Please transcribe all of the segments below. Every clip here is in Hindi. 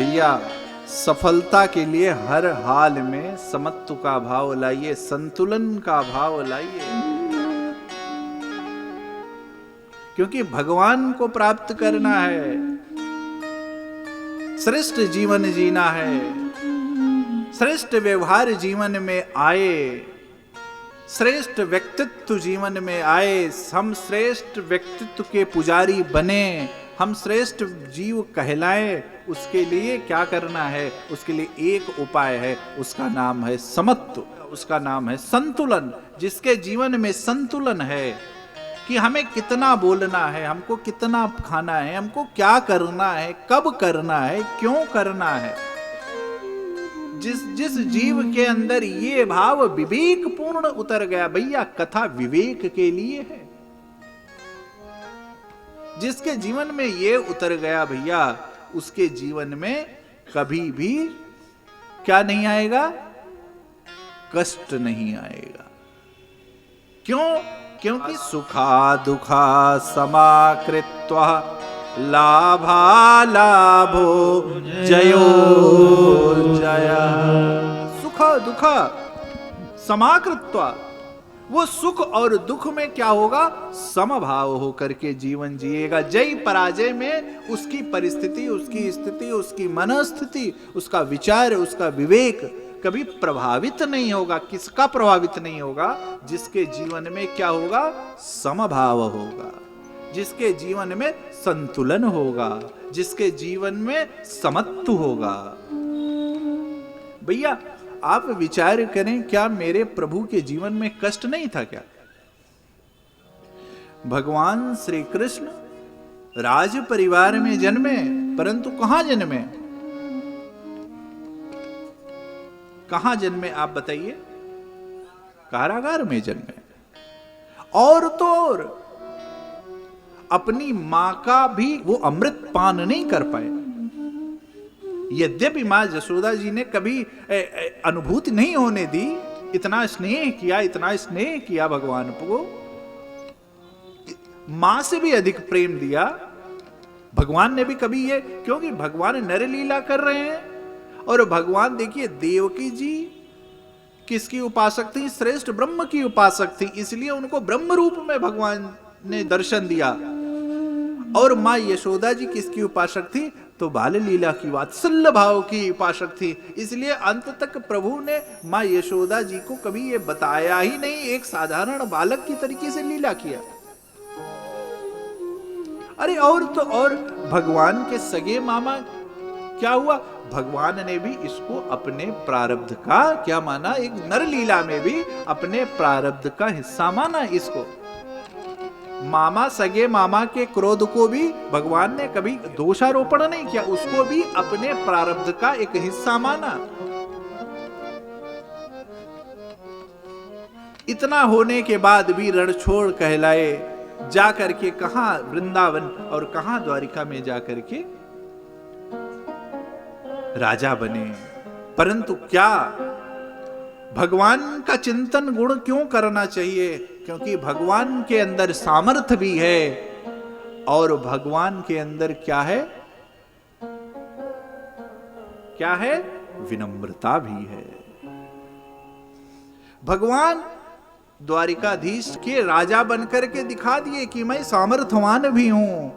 भैया सफलता के लिए हर हाल में समत्व का भाव लाइए, संतुलन का भाव लाइए, क्योंकि भगवान को प्राप्त करना है, श्रेष्ठ जीवन जीना है, श्रेष्ठ व्यवहार जीवन में आए, श्रेष्ठ व्यक्तित्व जीवन में आए, हम श्रेष्ठ व्यक्तित्व के पुजारी बने, हम श्रेष्ठ जीव कहलाएं। उसके लिए क्या करना है? उसके लिए एक उपाय है, उसका नाम है समत्व, उसका नाम है संतुलन। जिसके जीवन में संतुलन है कि हमें कितना बोलना है, हमको कितना खाना है, हमको क्या करना है, कब करना है, क्यों करना है, जिस जीव के अंदर ये भाव विवेक पूर्ण उतर गया, भैया कथा विवेक के लिए है। जिसके जीवन में ये उतर गया भैया, उसके जीवन में कभी भी क्या नहीं आएगा? कष्ट नहीं आएगा। क्यों? क्योंकि सुखा दुखा समाकृत्वा लाभा लाभो जयो जया। सुख दुख समाकृत्वा, वो सुख और दुख में क्या होगा? समभाव होकर के जीवन जिएगा। जय पराजय में उसकी परिस्थिति, उसकी स्थिति, उसकी मनस्थिति, उसका विचार, उसका विवेक कभी प्रभावित नहीं होगा। किसका प्रभावित नहीं होगा? जिसके जीवन में क्या होगा? समभाव होगा, जिसके जीवन में संतुलन होगा, जिसके जीवन में समत्व होगा। भैया आप विचार करें, क्या मेरे प्रभु के जीवन में कष्ट नहीं था क्या? भगवान श्री कृष्ण राज परिवार में जन्मे, परंतु कहां जन्मे? कहां जन्मे आप बताइए? कारागार में जन्मे। और तो और अपनी मां का भी वो अमृत पान नहीं कर पाए। यद्यपि मां यशोदा जी ने कभी अनुभूति नहीं होने दी, इतना स्नेह किया, इतना स्नेह किया भगवान को, मां से भी अधिक प्रेम दिया। भगवान ने भी कभी ये, क्योंकि भगवान नर लीला कर रहे हैं, और भगवान देखिए देवकी जी किसकी उपासक थी? श्रेष्ठ ब्रह्म की उपासक थी, इसलिए उनको ब्रह्म रूप में भगवान ने दर्शन दिया। और मां यशोदा जी किसकी उपासक थी? तो बाल लीला की, वात्सल्य भाव की उपासक थी, इसलिए अंत तक प्रभु ने मां यशोदा जी को कभी ये बताया ही नहीं, एक साधारण बालक की तरीके से लीला किया। अरे और तो और भगवान के सगे मामा क्या हुआ? भगवान ने भी इसको अपने प्रारब्ध का क्या माना? एक नर लीला में भी अपने प्रारब्ध का हिस्सा माना इसको। मामा, सगे मामा के क्रोध को भी भगवान ने कभी दोषारोपण नहीं किया, उसको भी अपने प्रारब्ध का एक हिस्सा माना। इतना होने के बाद भी रणछोड़ कहलाए, जाकर के कहां वृंदावन और कहां द्वारिका में जाकर के राजा बने। परंतु क्या भगवान का चिंतन गुण क्यों करना चाहिए? क्योंकि भगवान के अंदर सामर्थ्य भी है, और भगवान के अंदर क्या है? क्या है? विनम्रता भी है। भगवान द्वारिकाधीश के राजा बनकर के दिखा दिए कि मैं सामर्थ्यवान भी हूं,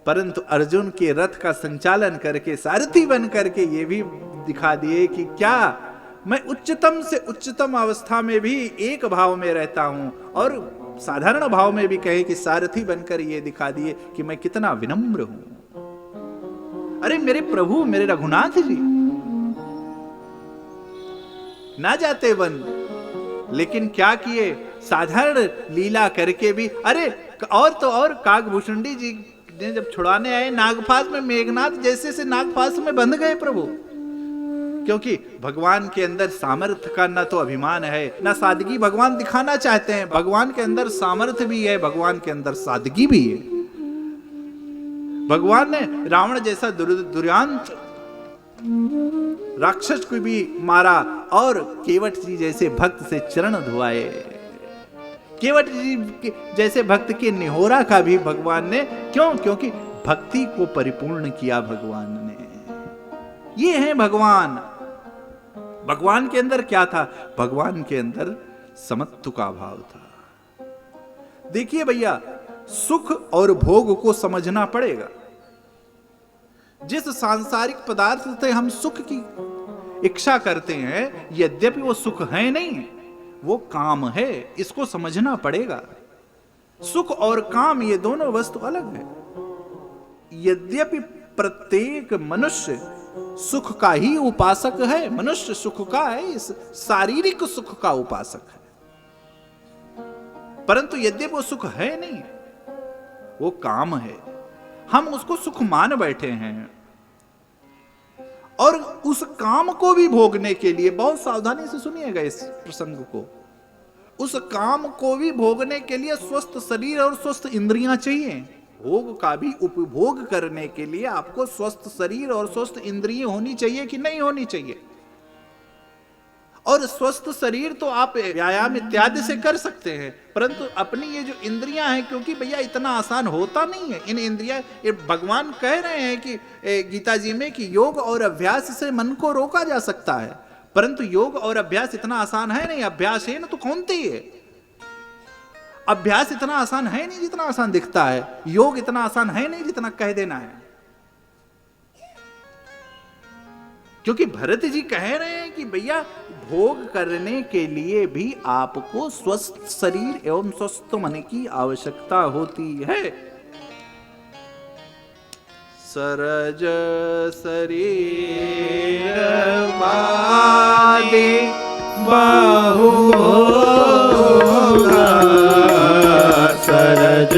परंतु अर्जुन के रथ का संचालन करके सारथी बन करके ये भी दिखा दिए कि क्या मैं उच्चतम से उच्चतम अवस्था में भी एक भाव में रहता हूं, और साधारण भाव में भी कहे कि सारथी बनकर ये दिखा दिए कि मैं कितना विनम्र हूं। अरे मेरे प्रभु, मेरे रघुनाथ जी ना जाते वन, लेकिन क्या किए? साधारण लीला करके भी। अरे और तो और काकभूषुंडी जी ने जब छुड़ाने आए नागपाश में, मेघनाथ जैसे से नागपाश में बंध गए प्रभु, क्योंकि भगवान के अंदर सामर्थ्य का ना तो अभिमान है ना सादगी भगवान दिखाना चाहते हैं। भगवान के अंदर सामर्थ्य भी है, भगवान के अंदर सादगी भी है। भगवान ने रावण जैसा दुर्दांत राक्षस को भी मारा, और केवट जी जैसे भक्त से चरण धुआए। केवट जी जैसे भक्त के निहोरा का भी भगवान ने, क्यों? क्योंकि भक्ति को परिपूर्ण किया भगवान ने। ये है भगवान। भगवान के अंदर क्या था? भगवान के अंदर समत्व का भाव था। देखिए भैया, सुख और भोग को समझना पड़ेगा। जिस सांसारिक पदार्थ से हम सुख की इच्छा करते हैं, यद्यपि वो सुख है नहीं, वो काम है, इसको समझना पड़ेगा। सुख और काम ये दोनों वस्तु अलग है। यद्यपि प्रत्येक मनुष्य सुख का ही उपासक है, मनुष्य सुख का है, इस शारीरिक सुख का उपासक है, परंतु यद्यपि वो सुख है नहीं, वो काम है। हम उसको सुख मान बैठे हैं और उस काम को भी भोगने के लिए, बहुत सावधानी से सुनिएगा इस प्रसंग को, उस काम को भी भोगने के लिए स्वस्थ शरीर और स्वस्थ इंद्रियां चाहिए। भोग का भी उपभोग करने के लिए आपको स्वस्थ शरीर और स्वस्थ इंद्रियां होनी चाहिए कि नहीं होनी चाहिए? और स्वस्थ शरीर तो आप व्यायाम इत्यादि से कर सकते हैं, परंतु अपनी ये जो इंद्रियां हैं, क्योंकि भैया इतना आसान होता नहीं है इन इंद्रियां, ये भगवान कह रहे हैं कि गीता जी में कि योग और अभ्यास से मन को रोका जा सकता है, परंतु योग और अभ्यास इतना आसान है नहीं। अभ्यास है ना तो कौन थी है? अभ्यास इतना आसान है नहीं जितना आसान दिखता है, योग इतना आसान है नहीं जितना कह देना है। क्योंकि भरत जी कह रहे हैं कि भैया भोग करने के लिए भी आपको स्वस्थ शरीर एवं स्वस्थ मन की आवश्यकता होती है। सरज शरीर बादे बहु भोगा, सरज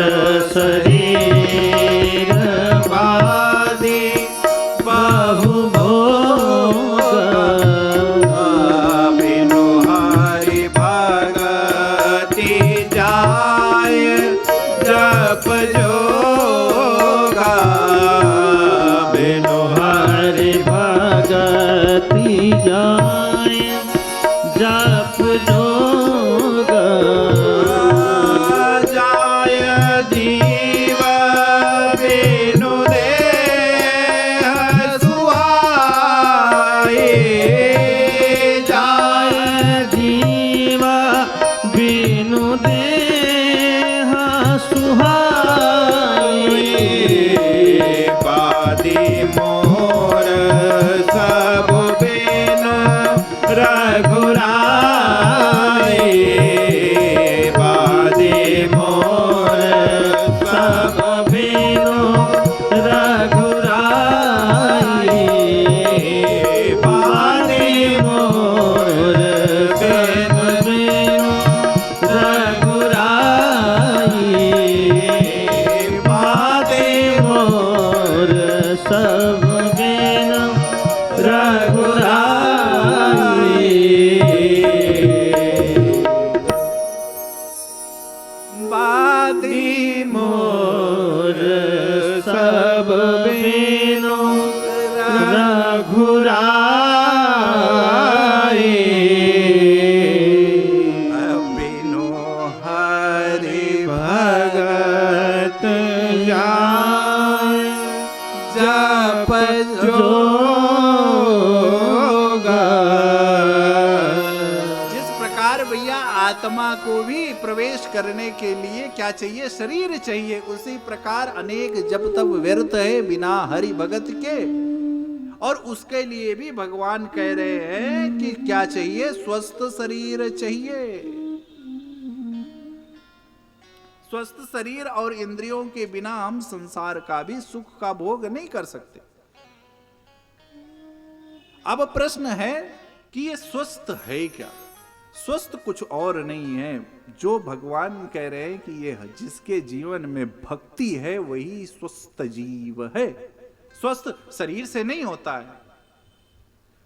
शरीर बादे बहु आत्मा को भी प्रवेश करने के लिए क्या चाहिए? शरीर चाहिए। उसी प्रकार अनेक जप तप व्यर्थ है बिना हरि भगत के, और उसके लिए भी भगवान कह रहे हैं कि क्या चाहिए? स्वस्थ शरीर चाहिए। स्वस्थ शरीर और इंद्रियों के बिना हम संसार का भी सुख का भोग नहीं कर सकते। अब प्रश्न है कि ये स्वस्थ है क्या? स्वस्थ कुछ और नहीं है। जो भगवान कह रहे हैं कि ये जिसके जीवन में भक्ति है वही स्वस्थ जीव है। स्वस्थ शरीर से नहीं होता है।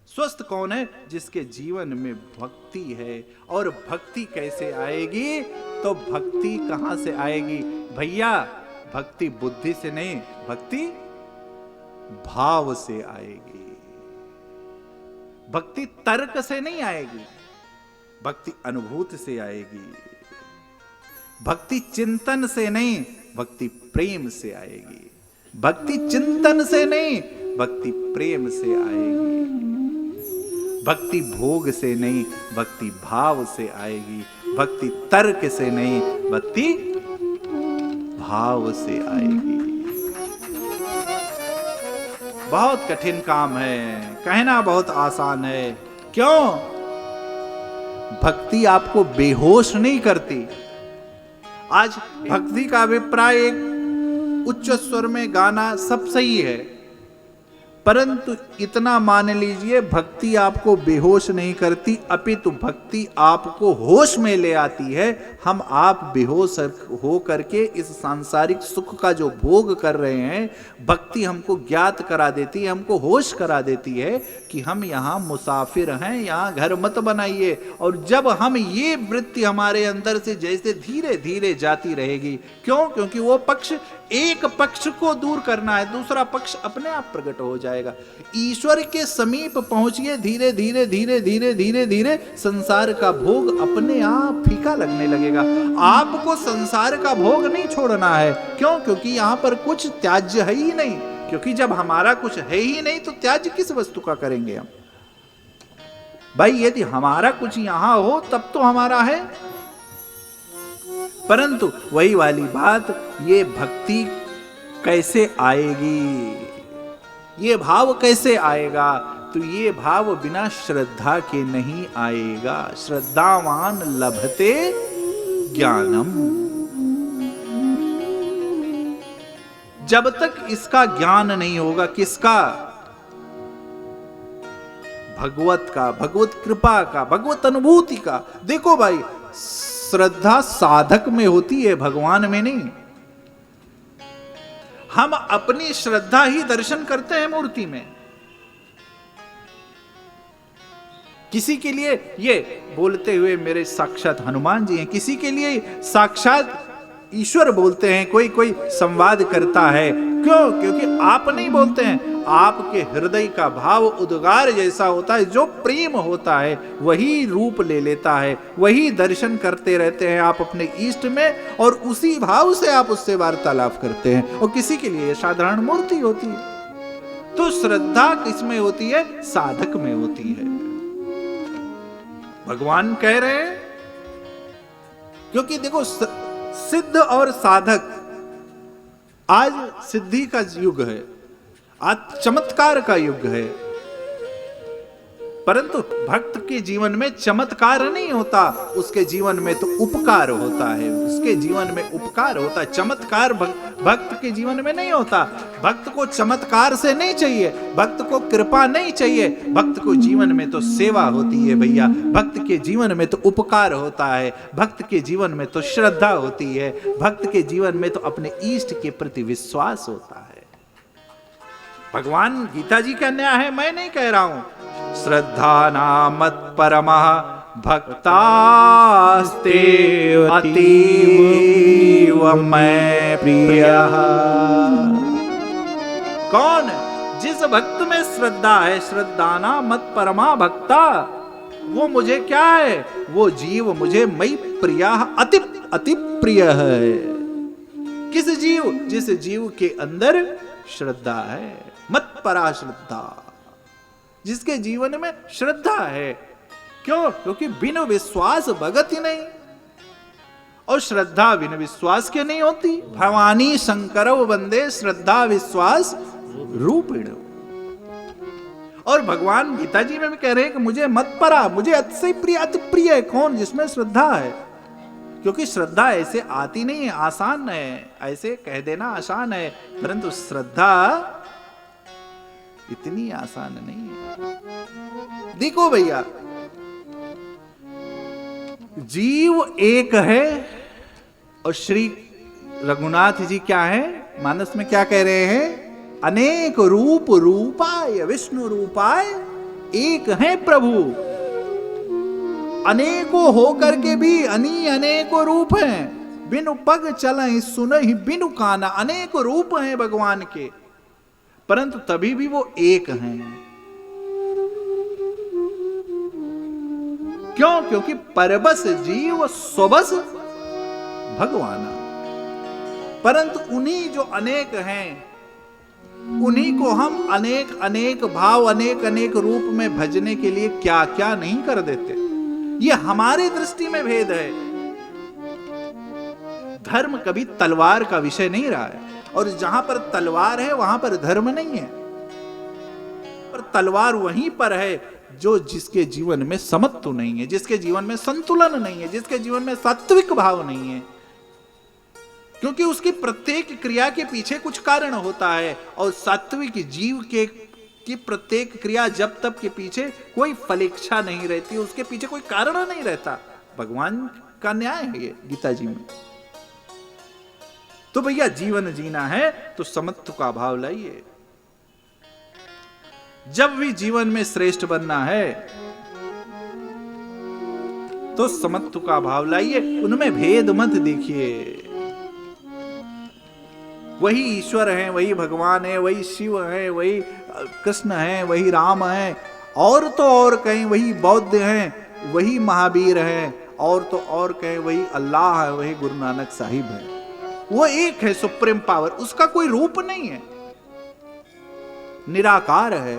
स्वस्थ कौन है? जिसके जीवन में भक्ति है। और भक्ति कैसे आएगी? तो भक्ति कहां से आएगी भैया? भक्ति बुद्धि से नहीं, भक्ति भाव से आएगी। भक्ति तर्क से नहीं आएगी, भक्ति अनुभूति से आएगी। भक्ति चिंतन से नहीं, भक्ति प्रेम से आएगी। भक्ति चिंतन से नहीं, भक्ति प्रेम से आएगी। भक्ति भोग से नहीं, भक्ति भाव से आएगी। भक्ति तर्क से नहीं, भक्ति भाव से आएगी। बहुत कठिन काम है, कहना बहुत आसान है। क्यों? भक्ति आपको बेहोश नहीं करती। आज भक्ति का अभिप्राय एक उच्च स्वर में गाना सब सही है, परंतु इतना मान लीजिए भक्ति आपको बेहोश नहीं करती, अपितु भक्ति आपको होश में ले आती है। हम आप बेहोश हो करके इस सांसारिक सुख का जो भोग कर रहे हैं, भक्ति हमको ज्ञात करा देती है, हमको होश करा देती है कि हम यहाँ मुसाफिर हैं, यहाँ घर मत बनाइए। और जब हम ये वृत्ति हमारे अंदर से जैसे धीरे धीरे जाती रहेगी, क्यों? क्योंकि वो पक्ष, एक पक्ष को दूर करना है, दूसरा पक्ष अपने आप प्रकट हो जाएगा। ईश्वर के समीप पहुंचिए, धीरे धीरे धीरे धीरे धीरे धीरे संसार का भोग अपने आप फीका लगने लगेगा। आपको संसार का भोग नहीं छोड़ना है। क्यों? क्योंकि यहां पर कुछ त्याज्य है ही नहीं। क्योंकि जब हमारा कुछ है ही नहीं तो त्याज्य किस वस्तु का करेंगे हम? भाई यदि हमारा कुछ यहां हो तब तो हमारा है। परंतु वही वाली बात, ये भक्ति कैसे आएगी, ये भाव कैसे आएगा? तो ये भाव बिना श्रद्धा के नहीं आएगा। श्रद्धावान लभते ज्ञानम। जब तक इसका ज्ञान नहीं होगा, किसका? भगवत का, भगवत कृपा का, भगवत अनुभूति का। देखो भाई, श्रद्धा साधक में होती है, भगवान में नहीं। हम अपनी श्रद्धा ही दर्शन करते हैं मूर्ति में। किसी के लिए ये बोलते हुए मेरे साक्षात हनुमान जी हैं, किसी के लिए साक्षात ईश्वर बोलते हैं, कोई कोई संवाद करता है। क्यों? क्योंकि आप नहीं बोलते हैं, आपके हृदय का भाव उद्गार जैसा होता है। जो प्रेम होता है वही रूप ले लेता है, वही दर्शन करते रहते हैं आप अपने इष्ट में, और उसी भाव से आप उससे वार्तालाप करते हैं। और किसी के लिए साधारण मूर्ति होती है। तो श्रद्धा किसमें होती है? साधक में होती है। भगवान कह रहे हैं, क्योंकि देखो सिद्ध और साधक, आज सिद्धि का युग है, आज चमत्कार का युग है। परंतु भक्त के जीवन में चमत्कार नहीं होता, उसके जीवन में तो उपकार होता है। उसके जीवन में उपकार होता है, चमत्कार भक्त के जीवन में नहीं होता। भक्त को चमत्कार से नहीं चाहिए, भक्त को कृपा नहीं चाहिए, भक्त को जीवन में तो सेवा होती है भैया। भक्त के जीवन में तो उपकार होता है, भक्त के जीवन में तो श्रद्धा होती है, भक्त के जीवन में तो अपने इष्ट के प्रति विश्वास होता है। भगवान गीता जी का न्याय है, मैं नहीं कह रहा हूं। श्रद्धा नामत परमः भक्तास्ते अतीव मैं प्रियः। कौन? जिस भक्त में श्रद्धा है, श्रद्धा नामत परमा भक्ता, वो मुझे क्या है? वो जीव मुझे मई प्रियः, अति अति प्रिय है। किस जीव? जिस जीव के अंदर श्रद्धा है, मत परा श्रद्धा, जिसके जीवन में श्रद्धा है। क्यों? क्योंकि बिनु विश्वास भगत ही नहीं, और श्रद्धा बिनु विश्वास के नहीं होती। भवानी शंकरव वंदे श्रद्धा विश्वास रूपिण। और भगवान गीता जी में भी कह रहे हैं कि मुझे मत परा, मुझे अति प्रिय, अति प्रिय है कौन? जिसमें श्रद्धा है। क्योंकि श्रद्धा ऐसे आती नहीं है, आसान है, ऐसे कह देना आसान है, परंतु श्रद्धा इतनी आसान नहीं है। देखो भैया, जीव एक है, और श्री रघुनाथ जी क्या है? मानस में क्या कह रहे हैं? अनेक रूप रूपाय विष्णु रूपाय एक है प्रभु। अनेकों होकर के भी अनेकों रूप हैं। बिनु पग चलहि सुनहि बिनु काना, अनेक रूप हैं भगवान के, परंतु तभी भी वो एक हैं। क्यों? क्योंकि परबस जीव स्वबस भगवान। परंतु उन्हीं जो अनेक हैं, उन्हीं को हम अनेक अनेक भाव, अनेक अनेक रूप में भजने के लिए क्या क्या नहीं कर देते। ये हमारी दृष्टि में भेद है। धर्म कभी तलवार का विषय नहीं रहा है, और जहां पर तलवार है वहां पर धर्म नहीं है। पर तलवार वहीं पर है जो जिसके जीवन में समत्व नहीं है, जिसके जीवन में संतुलन नहीं है, जिसके जीवन में सात्विक भाव नहीं है। क्योंकि उसकी प्रत्येक क्रिया के पीछे कुछ कारण होता है, और सात्विक जीव की प्रत्येक क्रिया जब तक के पीछे कोई फलेच्छा नहीं रहती, उसके पीछे कोई कारण नहीं रहता। भगवान का न्याय है ये गीता जी में। तो भैया जीवन जीना है तो समत्व का भाव लाइए। जब भी जीवन में श्रेष्ठ बनना है तो समत्व का भाव लाइए, उनमें भेद मत देखिए। वही ईश्वर है, वही भगवान है, वही शिव है, वही कृष्ण है, वही राम है, और तो और कहीं वही बौद्ध हैं, वही महावीर हैं, और तो और कहीं वही अल्लाह है, वही गुरु नानक साहिब है। वो एक है सुप्रीम पावर, उसका कोई रूप नहीं है, निराकार है।